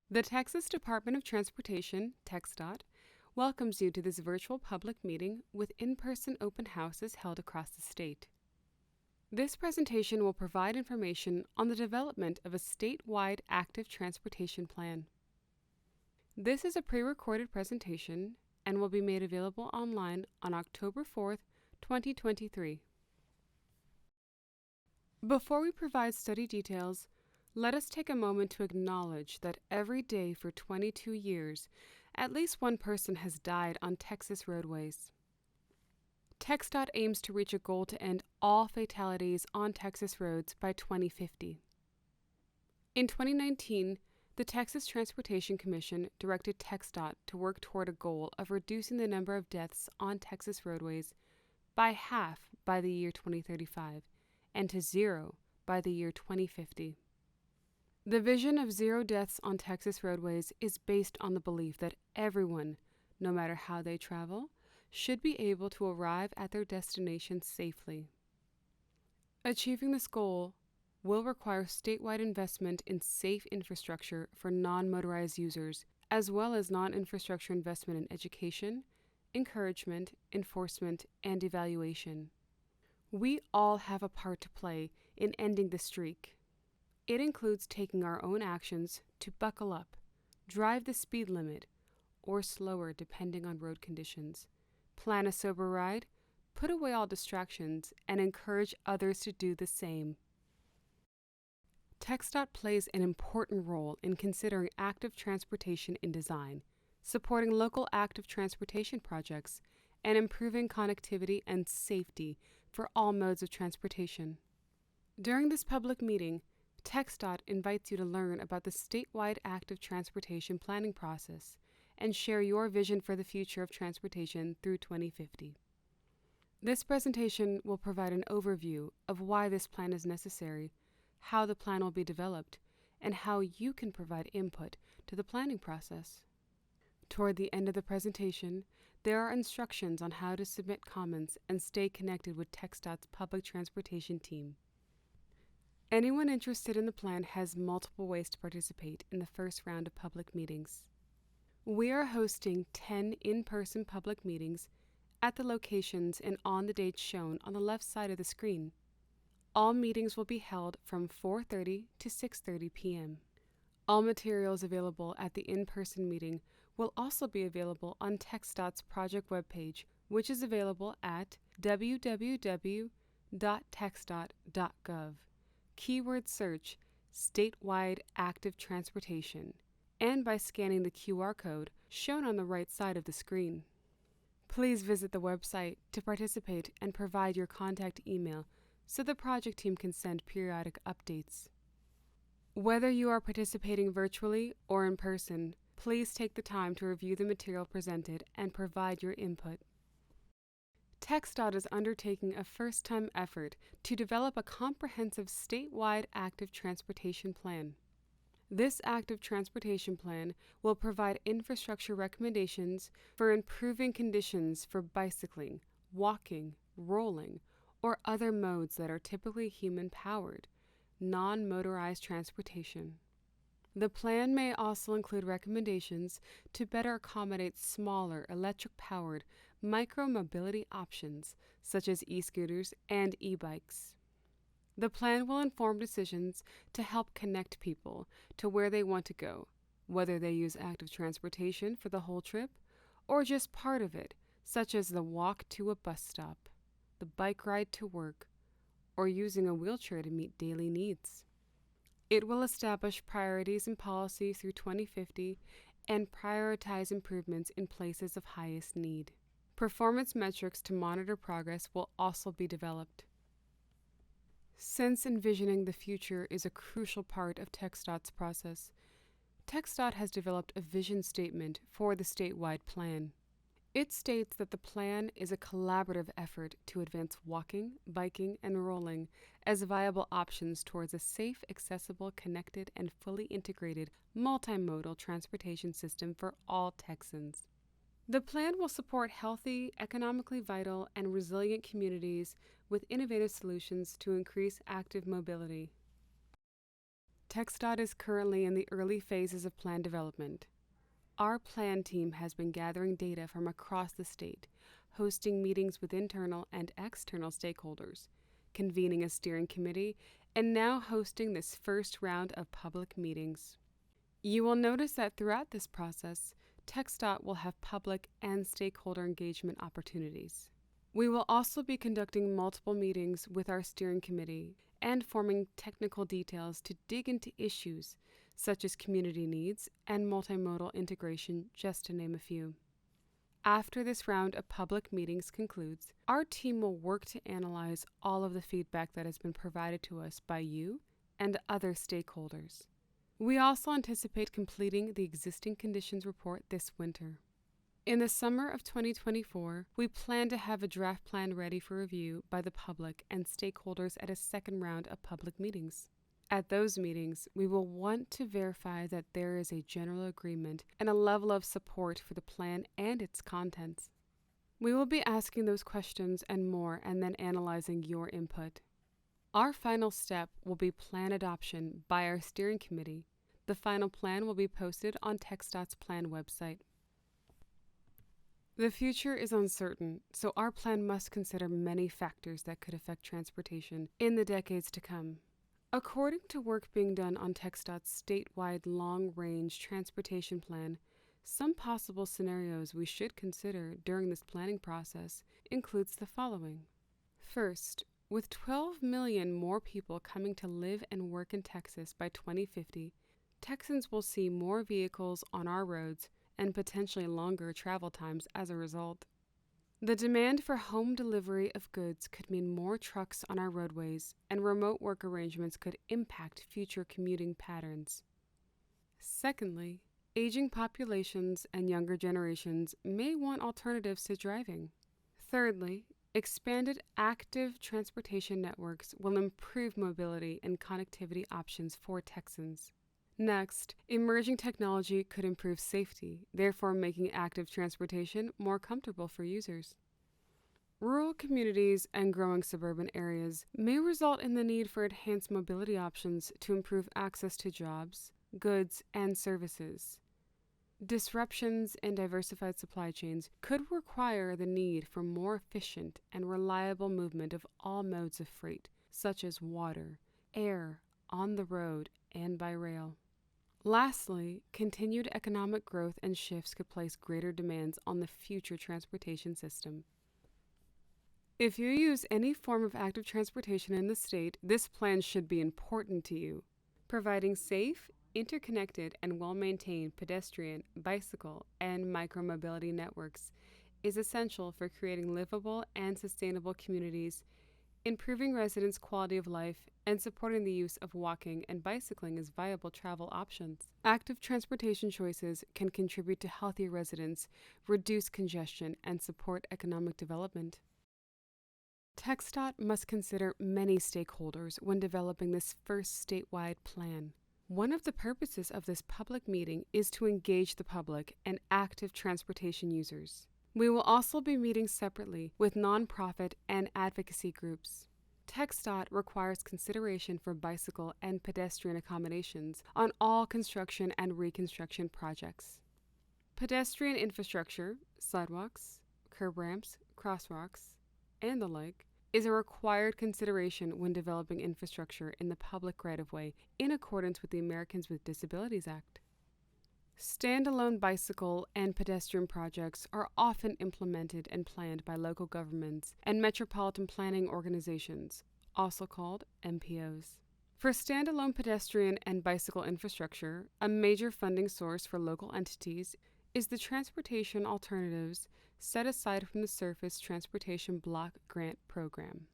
The Texas Department of Transportation, TxDOT, welcomes you to this virtual public meeting with in-person open houses held across the state. This presentation will provide information on the development of a statewide active transportation plan. This is a pre-recorded presentation and will be made available online on October 4th, 2023. Before we provide study details, let us take a moment to acknowledge that every day for 22 years, at least one person has died on Texas roadways. TxDOT aims to reach a goal to end all fatalities on Texas roads by 2050. In 2019, the Texas Transportation Commission directed TxDOT to work toward a goal of reducing the number of deaths on Texas roadways by half by the year 2035 and to zero by the year 2050. The vision of zero deaths on Texas roadways is based on the belief that everyone, no matter how they travel, should be able to arrive at their destination safely. Achieving this goal will require statewide investment in safe infrastructure for non-motorized users, as well as non-infrastructure investment in education, encouragement, enforcement, and evaluation. We all have a part to play in ending the streak. It includes taking our own actions to buckle up, drive the speed limit, or slower depending on road conditions, plan a sober ride, put away all distractions, and encourage others to do the same. TxDOT plays an important role in considering active transportation in design, supporting local active transportation projects, and improving connectivity and safety for all modes of transportation. During this public meeting, TxDOT invites you to learn about the statewide active transportation planning process and share your vision for the future of transportation through 2050. This presentation will provide an overview of why this plan is necessary, how the plan will be developed, and how you can provide input to the planning process. Toward the end of the presentation, there are instructions on how to submit comments and stay connected with TxDOT's public transportation team. Anyone interested in the plan has multiple ways to participate in the first round of public meetings. We are hosting 10 in-person public meetings at the locations and on the dates shown on the left side of the screen. All meetings will be held from 4:30 to 6:30 p.m. All materials available at the in-person meeting will also be available on TxDOT's project webpage, which is available at www.texdot.gov. Keyword search statewide active transportation, and by scanning the QR code shown on the right side of the screen. Please visit the website to participate and provide your contact email so the project team can send periodic updates. Whether you are participating virtually or in person, please take the time to review the material presented and provide your input. TxDOT is undertaking a first-time effort to develop a comprehensive statewide active transportation plan. This active transportation plan will provide infrastructure recommendations for improving conditions for bicycling, walking, rolling, or other modes that are typically human-powered, non-motorized transportation. The plan may also include recommendations to better accommodate smaller electric-powered micro-mobility options such as e-scooters and e-bikes. The plan will inform decisions to help connect people to where they want to go, whether they use active transportation for the whole trip or just part of it, such as the walk to a bus stop, the bike ride to work, or using a wheelchair to meet daily needs. It will establish priorities and policy through 2050 and prioritize improvements in places of highest need. Performance metrics to monitor progress will also be developed. Since envisioning the future is a crucial part of TxDOT's process, TxDOT has developed a vision statement for the statewide plan. It states that the plan is a collaborative effort to advance walking, biking, and rolling as viable options towards a safe, accessible, connected, and fully integrated multimodal transportation system for all Texans. The plan will support healthy, economically vital, and resilient communities with innovative solutions to increase active mobility. TxDOT is currently in the early phases of plan development. Our plan team has been gathering data from across the state, hosting meetings with internal and external stakeholders, convening a steering committee, and now hosting this first round of public meetings. You will notice that throughout this process, TxDOT will have public and stakeholder engagement opportunities. We will also be conducting multiple meetings with our steering committee and forming technical details to dig into issues such as community needs and multimodal integration, just to name a few. After this round of public meetings concludes, our team will work to analyze all of the feedback that has been provided to us by you and other stakeholders. We also anticipate completing the existing conditions report this winter. In the summer of 2024, we plan to have a draft plan ready for review by the public and stakeholders at a second round of public meetings. At those meetings, we will want to verify that there is a general agreement and a level of support for the plan and its contents. We will be asking those questions and more and then analyzing your input. Our final step will be plan adoption by our steering committee. The final plan will be posted on TxDOT's plan website. The future is uncertain, so our plan must consider many factors that could affect transportation in the decades to come. According to work being done on TxDOT's statewide long-range transportation plan, some possible scenarios we should consider during this planning process includes the following. First, with 12 million more people coming to live and work in Texas by 2050, Texans will see more vehicles on our roads and potentially longer travel times as a result. The demand for home delivery of goods could mean more trucks on our roadways, and remote work arrangements could impact future commuting patterns. Secondly, aging populations and younger generations may want alternatives to driving. Thirdly, expanded active transportation networks will improve mobility and connectivity options for Texans. Next, emerging technology could improve safety, therefore making active transportation more comfortable for users. Rural communities and growing suburban areas may result in the need for enhanced mobility options to improve access to jobs, goods, and services. Disruptions in diversified supply chains could require the need for more efficient and reliable movement of all modes of freight, such as water, air, on the road, and by rail. Lastly, continued economic growth and shifts could place greater demands on the future transportation system. If you use any form of active transportation in the state, this plan should be important to you. Providing safe, interconnected, and well-maintained pedestrian, bicycle, and micromobility networks is essential for creating livable and sustainable communities, improving residents' quality of life, and supporting the use of walking and bicycling as viable travel options. Active transportation choices can contribute to healthier residents, reduce congestion, and support economic development. TxDOT must consider many stakeholders when developing this first statewide plan. One of the purposes of this public meeting is to engage the public and active transportation users. We will also be meeting separately with nonprofit and advocacy groups. TxDOT requires consideration for bicycle and pedestrian accommodations on all construction and reconstruction projects. Pedestrian infrastructure, sidewalks, curb ramps, crosswalks, and the like, is a required consideration when developing infrastructure in the public right-of-way in accordance with the Americans with Disabilities Act. Standalone bicycle and pedestrian projects are often implemented and planned by local governments and metropolitan planning organizations, also called MPOs. For standalone pedestrian and bicycle infrastructure, a major funding source for local entities is the Transportation Alternatives set aside from the Surface Transportation Block Grant Program.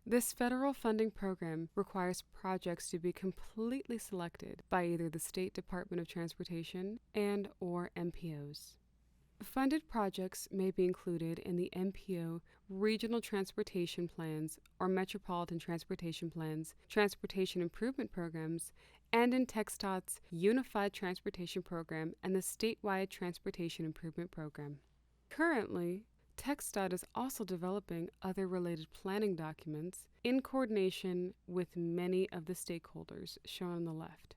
This federal funding program requires projects to be completely selected by either the State Department of Transportation and/or MPOs. Funded projects may be included in the MPO Regional Transportation Plans or Metropolitan Transportation Plans, Transportation Improvement Programs, and in TxDOT's Unified Transportation Program and the Statewide Transportation Improvement Program. Currently, TxDOT is also developing other related planning documents in coordination with many of the stakeholders shown on the left.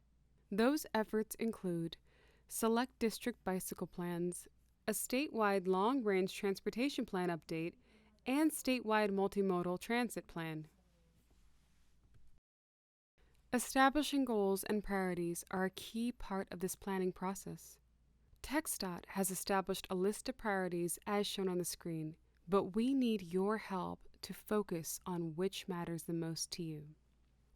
Those efforts include select district bicycle plans, a statewide long-range transportation plan update, and statewide multimodal transit plan. Establishing goals and priorities are a key part of this planning process. TxDOT has established a list of priorities as shown on the screen, but we need your help to focus on which matters the most to you.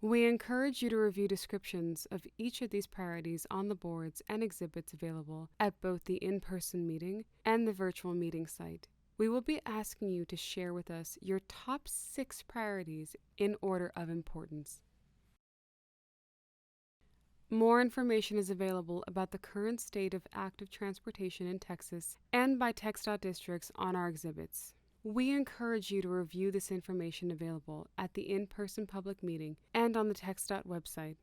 We encourage you to review descriptions of each of these priorities on the boards and exhibits available at both the in-person meeting and the virtual meeting site. We will be asking you to share with us your top 6 priorities in order of importance. More information is available about the current state of active transportation in Texas and by TxDOT districts on our exhibits. We encourage you to review this information available at the in-person public meeting and on the TxDOT website.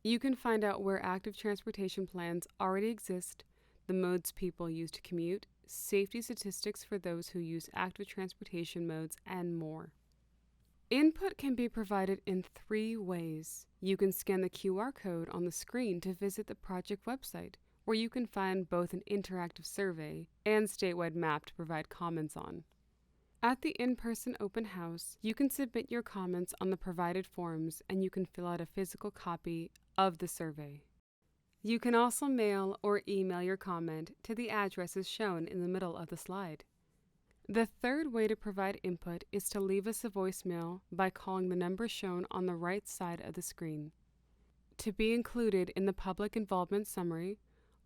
You can find out where active transportation plans already exist, the modes people use to commute, safety statistics for those who use active transportation modes, and more. Input can be provided in 3 ways. You can scan the QR code on the screen to visit the project website, where you can find both an interactive survey and statewide map to provide comments on. At the in-person open house, you can submit your comments on the provided forms and you can fill out a physical copy of the survey. You can also mail or email your comment to the addresses shown in the middle of the slide. The third way to provide input is to leave us a voicemail by calling the number shown on the right side of the screen. To be included in the public involvement summary,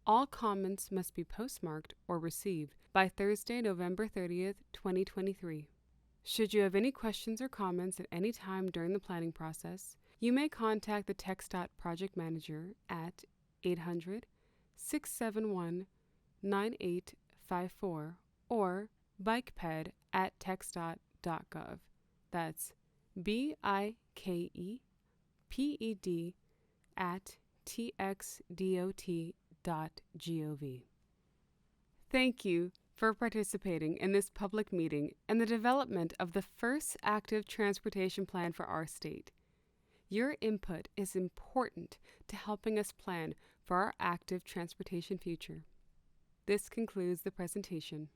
all comments must be postmarked or received by Thursday, November 30th, 2023. Should you have any questions or comments at any time during the planning process, you may contact the TxDOT project manager at 800-671-9854 or bikeped@txdot.gov. That's BIKEPED at txdot.gov. Thank you for participating in this public meeting and the development of the first active transportation plan for our state. Your input is important to helping us plan for our active transportation future. This concludes the presentation.